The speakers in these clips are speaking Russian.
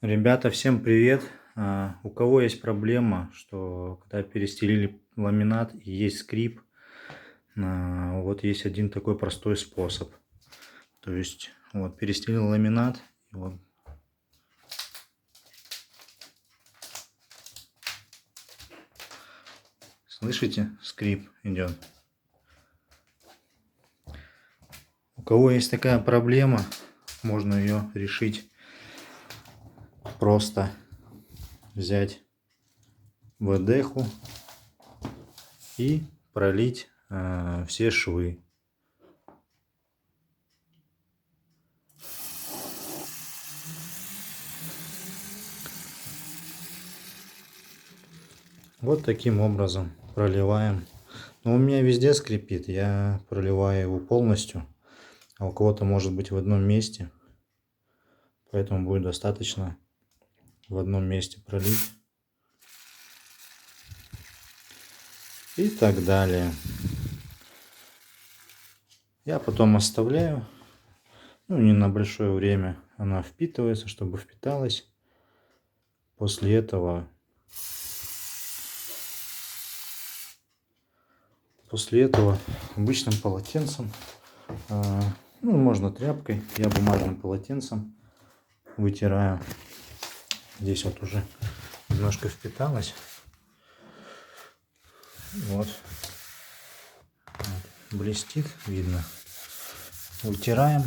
Ребята, всем привет! У кого есть проблема, что когда перестелили ламинат и есть скрип, вот есть один такой простой способ. То есть, вот перестелил ламинат, и вот, слышите, скрип идет. У кого есть такая проблема, можно ее решить. Просто взять ВДХу и пролить все швы. Вот таким образом проливаем. Но у меня везде скрипит, я проливаю его полностью, а у кого-то может быть в одном месте, поэтому будет достаточно в одном месте пролить и так далее. Я потом оставляю, ну, не на большое время, она впитывается, чтобы впиталась. После этого обычным полотенцем, ну, можно тряпкой, я бумажным полотенцем вытираю. Здесь вот уже немножко впиталось. Вот, блестит, видно. Вытираем.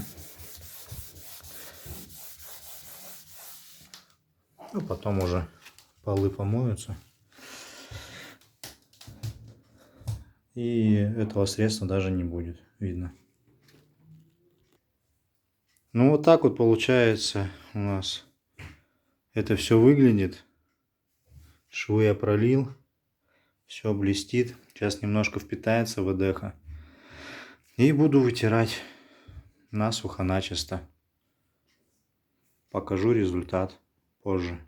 Ну, потом уже полы помоются. И этого средства даже не будет видно. Ну, вот так вот получается у нас это все выглядит. Швы я пролил. Все блестит. Сейчас немножко впитается ВДХ. И буду вытирать насухо, начисто. Покажу результат позже.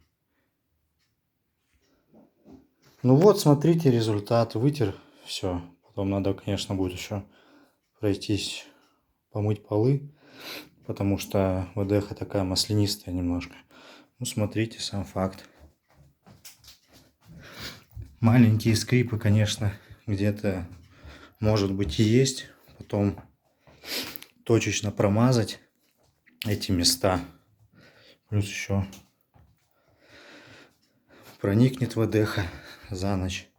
Ну вот, смотрите результат. Вытер все. Потом надо, конечно, будет еще пройтись, помыть полы, потому что ВДХ такая маслянистая немножко. Ну, смотрите сам факт. Маленькие скрипы, конечно, где-то может быть и есть. Потом точечно промазать эти места. Плюс еще проникнет ВДХ за ночь.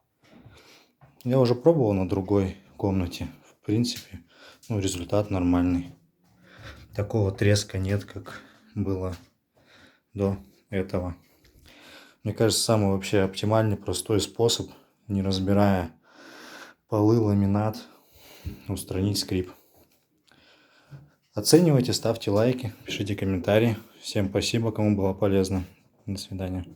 Я уже пробовал на другой комнате. В принципе, ну, результат нормальный. Такого треска нет, как было до этого. Мне кажется, самый вообще оптимальный, простой способ, не разбирая полы, ламинат, устранить скрип. Оценивайте, ставьте лайки, пишите комментарии. Всем спасибо, кому было полезно. До свидания.